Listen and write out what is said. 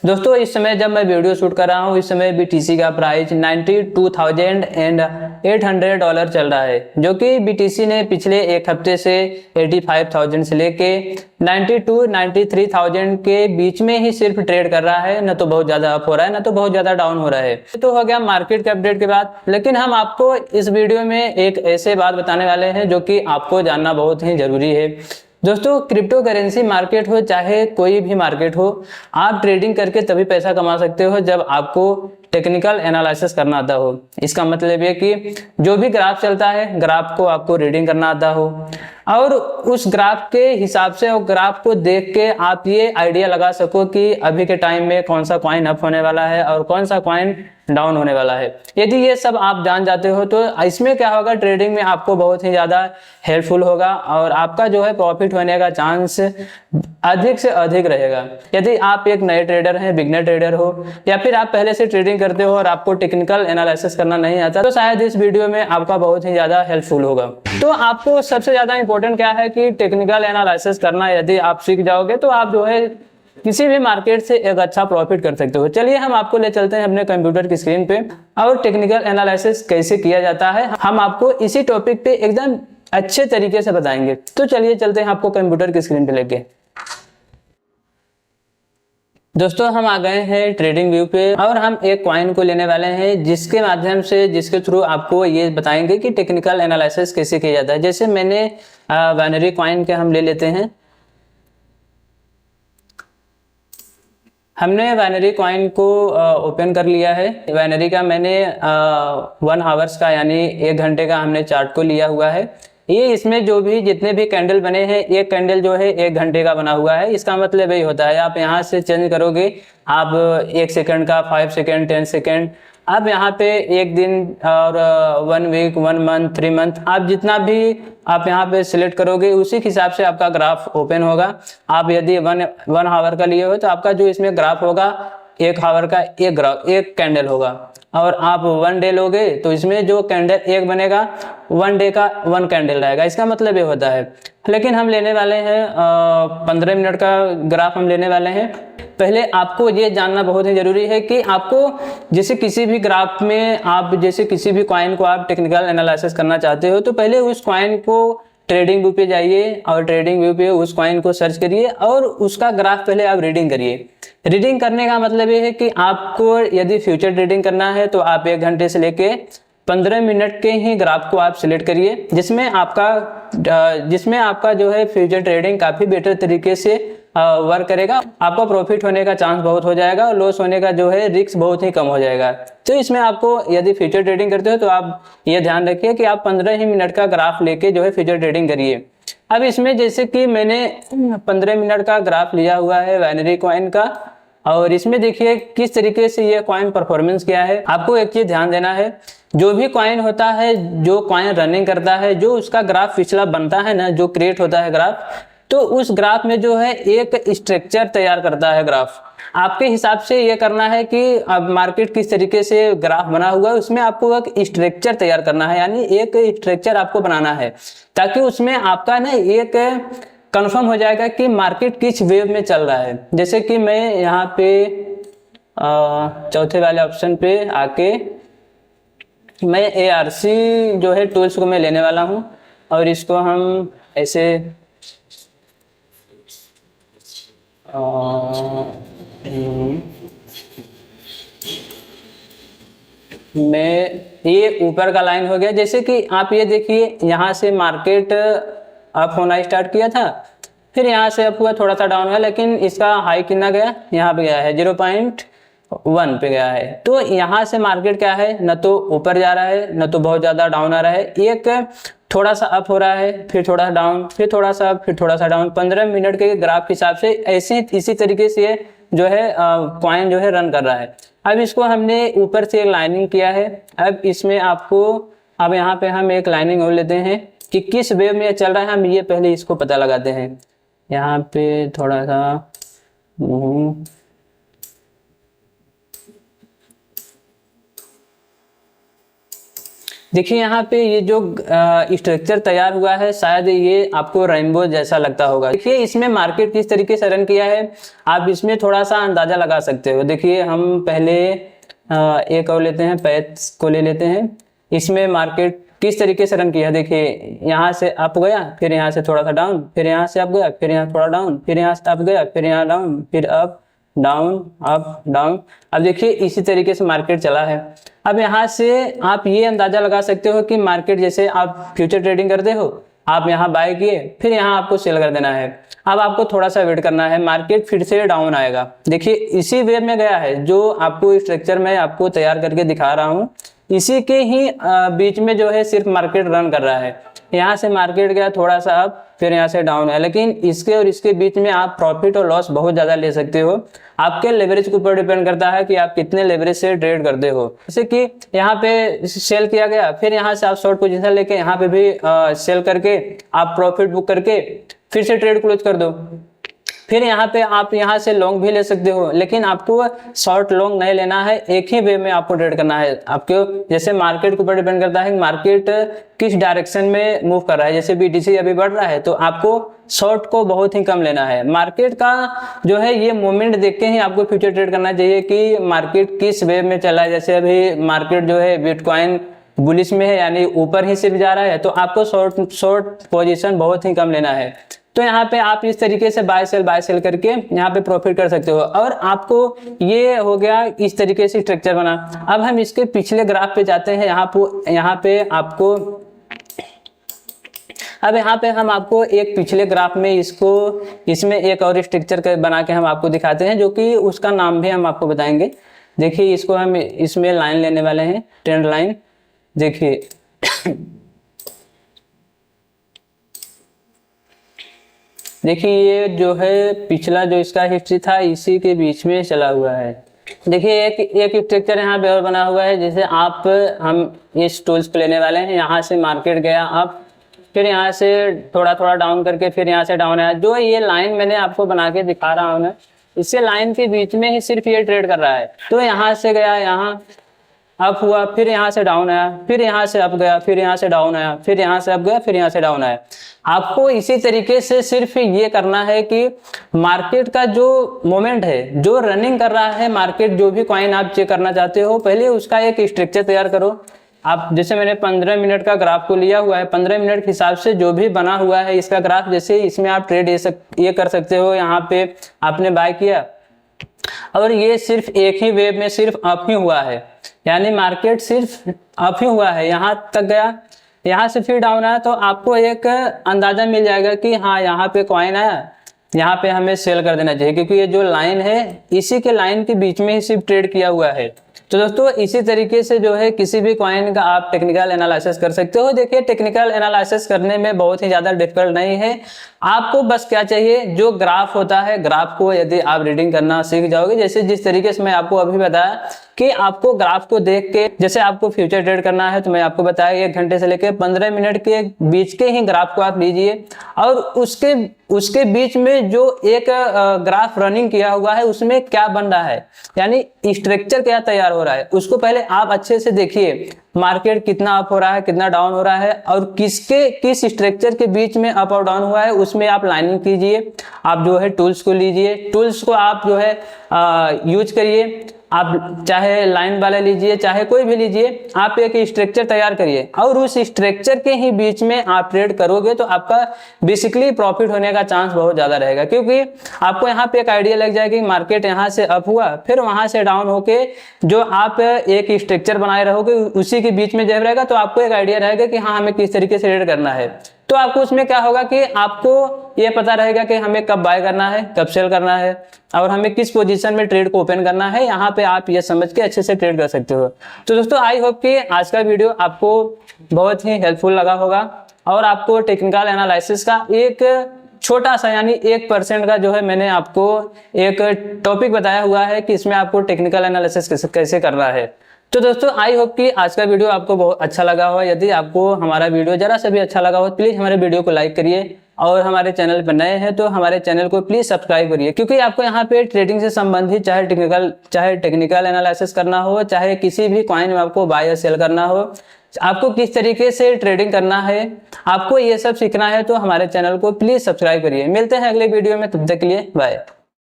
दोस्तों इस समय जब मैं वीडियो शूट कर रहा हूँ, इस समय BTC का प्राइस $92,800 चल रहा है, जो कि BTC ने पिछले एक हफ्ते से 85,000 से लेके 93,000 के बीच में ही सिर्फ ट्रेड कर रहा है। न तो बहुत ज्यादा अप हो रहा है, न तो बहुत ज्यादा डाउन हो रहा है। तो हो गया मार्केट के अपडेट के बाद। लेकिन हम आपको इस वीडियो में एक ऐसे बात बताने वाले हैं जो कि आपको जानना बहुत ही जरूरी है। दोस्तों क्रिप्टो करेंसी मार्केट हो चाहे कोई भी मार्केट हो, आप ट्रेडिंग करके तभी पैसा कमा सकते हो जब आपको टेक्निकल एनालिसिस करना आता हो। इसका मतलब ये कि जो भी ग्राफ चलता है, ग्राफ को आपको रीडिंग करना आता हो और उस ग्राफ के हिसाब से और ग्राफ को देख के आप ये आइडिया लगा सको कि अभी के टाइम में कौन सा कॉइन अप होने वाला है और कौन सा कॉइन डाउन होने वाला है। यदि ये सब आप जान जाते हो तो इसमें क्या होगा, ट्रेडिंग में आपको बहुत ही ज्यादा हेल्पफुल होगा और आपका जो है प्रॉफिट होने का चांस अधिक से अधिक रहेगा। यदि आप एक नए ट्रेडर हैं, बिगनर ट्रेडर हो, या फिर आप पहले से ट्रेडिंग करते हो और आपको टेक्निकल एनालिसिस करना नहीं आता, तो शायद इस वीडियो में आपका बहुत ही ज्यादा हेल्पफुल होगा। तो आपको सबसे ज्यादा इंपॉर्टेंट क्या है कि टेक्निकल एनालिसिस करना यदि आप सीख जाओगे तो आप जो है किसी भी मार्केट से एक अच्छा प्रॉफिट कर सकते हो। चलिए हम आपको ले चलते हैं अपने कंप्यूटर की स्क्रीन पे और टेक्निकल एनालिसिस कैसे किया जाता है हम आपको इसी टॉपिक पे एकदम अच्छे तरीके से बताएंगे। तो चलिए चलते हैं आपको कंप्यूटर की स्क्रीन पे लेके। दोस्तों हम आ गए हैं ट्रेडिंग व्यू पे और हम एक कॉइन को लेने वाले हैं जिसके माध्यम से, जिसके थ्रू आपको ये बताएंगे कि टेक्निकल एनालिसिस कैसे किया जाता है। जैसे मैंने बाइनरी कॉइन के हम ले लेते हैं। हमने बाइनरी कॉइन को ओपन कर लिया है। बाइनरी का मैंने 1 आवर्स का यानी 1 घंटे का हमने चार्ट को लिया हुआ है। ये इसमें जो भी जितने भी कैंडल बने हैं, एक कैंडल जो है 1 घंटे का बना हुआ है। इसका मतलब यही होता है, आप यहाँ से चेंज करोगे, आप 1 सेकंड का, 5 सेकंड, 10 सेकंड, आप यहाँ पे 1 दिन और 1 वीक, 1 मंथ, 3 मंथ, आप जितना भी आप यहाँ पे सिलेक्ट करोगे उसी के हिसाब से आपका ग्राफ ओपन होगा। आप यदि 1 आवर का लिए हो तो आपका जो इसमें ग्राफ होगा 1 आवर का एक कैंडल होगा। और आप 1 डे लोगे तो इसमें जो कैंडल एक बनेगा 1 डे का 1 कैंडल रहेगा। इसका मतलब ये होता है। लेकिन हम लेने वाले हैं 15 मिनट का ग्राफ हम लेने वाले हैं। पहले आपको ये जानना बहुत ही जरूरी है कि आपको जैसे किसी भी ग्राफ में, आप जैसे किसी भी कॉइन को आप टेक्निकल एनालिसिस करना चाहते हो तो पहले उस कॉइन को ट्रेडिंग व्यू पे जाइए और ट्रेडिंग व्यू पे उस कॉइन को सर्च करिए और उसका ग्राफ पहले आप रीडिंग करिए। रीडिंग करने का मतलब ये है कि आपको यदि फ्यूचर ट्रेडिंग करना है तो आप 1 घंटे से लेके 15 मिनट के ही ग्राफ को आप सिलेक्ट करिए, जिसमें आपका जो है फ्यूचर ट्रेडिंग काफी बेटर तरीके से वर्क करेगा। आपका प्रॉफिट होने का चांस बहुत हो जाएगा और लॉस होने का जो है रिस्क बहुत ही कम हो जाएगा। तो इसमें आपको यदि फ्यूचर ट्रेडिंग करते हो तो आप ये ध्यान रखिए कि आप 15 ही मिनट का ग्राफ लेके जो है फ्यूचर ट्रेडिंग करिए। अब इसमें जैसे कि मैंने 15 मिनट का ग्राफ लिया हुआ है बाइनरी कॉइन का और इसमें देखिए किस तरीके से ये कॉइन परफॉर्मेंस किया है। आपको एक चीज ध्यान देना है, जो भी कॉइन होता है, जो कॉइन रनिंग करता है, जो उसका ग्राफ पिछला बनता है ना, जो क्रिएट होता है ग्राफ, तो उस ग्राफ में जो है एक स्ट्रक्चर तैयार करता है ग्राफ। आपके हिसाब से ये करना है कि अब मार्केट किस तरीके से ग्राफ बना हुआ है उसमें आपको एक स्ट्रक्चर तैयार करना है, यानी एक स्ट्रक्चर आपको बनाना है ताकि उसमें आपका ना एक कंफर्म हो जाएगा कि मार्केट किस वेव में चल रहा है। जैसे कि मैं यहाँ पे चौथे वाले ऑप्शन पे आके मैं ARC जो है टूल्स को मैं लेने वाला हूँ और इसको हम ऐसे मैं ये ऊपर का लाइन हो गया। जैसे कि आप ये देखिए यहाँ से मार्केट अप होना स्टार्ट किया था, फिर यहाँ से अप हुआ, थोड़ा सा डाउन हुआ, लेकिन इसका हाई कितना गया, यहाँ पे गया है 0.1 पे गया है। तो यहाँ से मार्केट क्या है, न तो ऊपर जा रहा है न तो बहुत ज्यादा डाउन आ रहा है, एक थोड़ा सा अप हो रहा है, फिर थोड़ा डाउन, फिर थोड़ा सा अप, फिर थोड़ा सा डाउन। 15 मिनट के ग्राफ के हिसाब से ऐसे इसी तरीके से जो है कॉइन जो है रन कर रहा है। अब इसको हमने ऊपर से एक लाइनिंग किया है। अब इसमें आपको, अब यहाँ पे हम एक लाइनिंग और लेते हैं कि किस वेव में चल रहा है, हम ये पहले इसको पता लगाते हैं। यहाँ पे थोड़ा सा देखिए यहाँ पे ये जो स्ट्रक्चर तैयार हुआ है, शायद ये आपको रेनबो जैसा लगता होगा। देखिए इसमें मार्केट किस तरीके से रन किया है, आप इसमें थोड़ा सा अंदाजा लगा सकते हो। देखिए हम पहले एक और लेते हैं, पैच को ले लेते हैं। इसमें मार्केट किस तरीके से रन किया, देखिए यहाँ से अप गया, फिर यहाँ से थोड़ा सा डाउन, फिर यहाँ से अप गया, फिर यहाँ थोड़ा डाउन, फिर यहाँ से अप गया, फिर यहाँ डाउन, फिर अप डाउन अप डाउन। अब देखिए इसी तरीके से मार्केट चला है। अब यहाँ से आप ये अंदाजा लगा सकते हो कि मार्केट, जैसे आप फ्यूचर ट्रेडिंग करते हो, आप यहाँ बाय किए, फिर यहाँ आपको सेल कर देना है। अब आपको थोड़ा सा वेट करना है, मार्केट फिर से डाउन आएगा। देखिए इसी वे में गया है जो आपको स्ट्रक्चर में आपको तैयार करके दिखा रहा हूँ, इसी के ही बीच में जो है सिर्फ मार्केट रन कर रहा है। यहाँ से मार्केट गया थोड़ा सा अप, फिर यहाँ से डाउन है, लेकिन इसके और इसके बीच में आप प्रॉफिट और लॉस बहुत ज़्यादा ले सकते हो। आपके लेवरेज के ऊपर डिपेंड करता है कि आप कितने लेवरेज से ट्रेड करते हो। जैसे कि यहाँ पे सेल किया गया, फिर यहाँ से आप शॉर्ट पोजीशन लेके यहाँ पे भी सेल करके आप प्रॉफिट बुक करके फिर से ट्रेड क्लोज कर दो। फिर यहाँ पे आप यहाँ से लॉन्ग भी ले सकते हो, लेकिन आपको शॉर्ट लॉन्ग नहीं लेना है, एक ही वे में आपको ट्रेड करना है। आपको जैसे मार्केट के ऊपर डिपेंड करता है कि मार्केट किस डायरेक्शन में मूव कर रहा है। जैसे BTC अभी बढ़ रहा है तो आपको शॉर्ट को बहुत ही कम लेना है। मार्केट का जो है ये मूवमेंट देख के ही आपको फ्यूचर ट्रेड करना चाहिए कि मार्केट किस वे में चला है। जैसे अभी मार्केट जो है बिटकॉइन बुलिश में है, यानी ऊपर ही सिर्फ जा रहा है, तो आपको शॉर्ट पोजीशन बहुत ही कम लेना है। तो यहाँ पे आप इस तरीके से बाय सेल करके यहाँ पे प्रॉफिट कर सकते हो। और आपको ये हो गया, इस तरीके से स्ट्रक्चर बना। अब हम इसके पिछले ग्राफ पे जाते हैं। यहाँ पे आपको अब यहाँ पे हम आपको एक पिछले ग्राफ में इसमें एक और स्ट्रक्चर बना के हम आपको दिखाते हैं, जो कि उसका नाम भी हम आपको बताएंगे। देखिए इसको हम इसमें लाइन लेने वाले हैं, ट्रेंड लाइन। देखिए देखिए ये जो है पिछला जो इसका हिस्ट्री था, इसी के बीच में चला हुआ है। देखिए एक स्ट्रक्चर यहाँ पे और बना हुआ है। जैसे हम इस टूल्स पे लेने वाले हैं, यहाँ से मार्केट गया अप, फिर यहाँ से थोड़ा डाउन करके फिर यहाँ से डाउन आया। जो ये लाइन मैंने आपको बना के दिखा रहा हूँ ना, इससे लाइन के बीच में ही सिर्फ ये ट्रेड कर रहा है। तो यहाँ से गया, यहाँ अप हुआ, फिर यहाँ से डाउन आया, फिर यहाँ से अप गया, फिर यहाँ से डाउन आया, फिर यहाँ से अप गया, फिर यहाँ से डाउन आया। आपको इसी तरीके से सिर्फ ये करना है कि मार्केट का जो मोमेंट है, जो रनिंग कर रहा है मार्केट, जो भी कॉइन आप चेक करना चाहते हो, पहले उसका एक स्ट्रक्चर तैयार करो। आप जैसे मैंने 15 मिनट का ग्राफ को लिया हुआ है, 15 मिनट के हिसाब से जो भी बना हुआ है इसका ग्राफ, जैसे इसमें आप ट्रेड ये कर सकते हो। यहाँ पे आपने बाय किया और ये सिर्फ एक ही वेव में सिर्फ अप ही हुआ है, यानी मार्केट सिर्फ अप ही हुआ है, यहाँ तक गया, यहाँ से फिर डाउन आया। तो आपको एक अंदाजा मिल जाएगा कि हाँ यहाँ पे कॉइन आया, यहाँ पे हमें सेल कर देना चाहिए, क्योंकि ये जो लाइन है इसी के लाइन के बीच में ही सिर्फ ट्रेड किया हुआ है। तो दोस्तों इसी तरीके से जो है किसी भी कॉइन का आप टेक्निकल एनालिसिस कर सकते हो। देखिए टेक्निकल एनालिसिस करने में बहुत ही ज़्यादा डिफिकल्ट नहीं है। आपको बस क्या चाहिए, जो ग्राफ होता है, ग्राफ को यदि आप रीडिंग करना सीख जाओगे, जैसे जिस तरीके से मैं आपको अभी बताया कि आपको ग्राफ को देख के, जैसे आपको फ्यूचर ट्रेड करना है तो मैं आपको बताया 1 घंटे से लेकर 15 मिनट के बीच के ही ग्राफ को आप लीजिए, और उसके बीच में जो एक ग्राफ रनिंग किया हुआ है उसमें क्या बन रहा है, यानी स्ट्रक्चर क्या तैयार हो रहा है, उसको पहले आप अच्छे से देखिए। मार्केट कितना अप हो रहा है, कितना डाउन हो रहा है, और किस स्ट्रक्चर के बीच में अप और डाउन हुआ है, उसमें आप लाइनिंग कीजिए। आप जो है टूल्स को लीजिए, टूल्स को आप जो है यूज करिए। आप चाहे लाइन वाला लीजिए, चाहे कोई भी लीजिए, आप एक स्ट्रक्चर तैयार करिए और उस स्ट्रक्चर के ही बीच में आप ट्रेड करोगे तो आपका बेसिकली प्रॉफिट होने का चांस बहुत ज्यादा रहेगा, क्योंकि आपको यहाँ पे एक आइडिया लग जाएगा कि मार्केट यहाँ से अप हुआ, फिर वहां से डाउन होके जो आप एक स्ट्रक्चर बनाए रहोगे उसी के बीच में जब रहेगा, तो आपको एक आइडिया रहेगा कि हाँ हमें किस तरीके से ट्रेड करना है। तो आपको उसमें क्या होगा कि आपको ये पता रहेगा कि हमें कब बाय करना है, कब सेल करना है, और हमें किस पोजीशन में ट्रेड को ओपन करना है। यहाँ पे आप ये समझ के अच्छे से ट्रेड कर सकते हो। तो दोस्तों आई होप कि आज का वीडियो आपको बहुत ही हेल्पफुल लगा होगा और आपको टेक्निकल एनालिसिस का एक छोटा सा, यानी 1% का जो है मैंने आपको एक टॉपिक बताया हुआ है कि इसमें आपको टेक्निकल एनालिसिस कैसे करना है। तो दोस्तों आई होप कि आज का वीडियो आपको बहुत अच्छा लगा हो। यदि आपको हमारा वीडियो जरा सा भी अच्छा लगा हो, प्लीज हमारे वीडियो को लाइक करिए, और हमारे चैनल पर नए हैं तो हमारे चैनल को प्लीज सब्सक्राइब करिए, क्योंकि आपको यहाँ पे ट्रेडिंग से संबंधित चाहे टेक्निकल एनालिसिस करना हो, चाहे किसी भी कॉइन में आपको बाय या सेल करना हो, आपको किस तरीके से ट्रेडिंग करना है, आपको ये सब सीखना है तो हमारे चैनल को प्लीज सब्सक्राइब करिए। मिलते हैं अगले वीडियो में, तब तक के लिए बाय।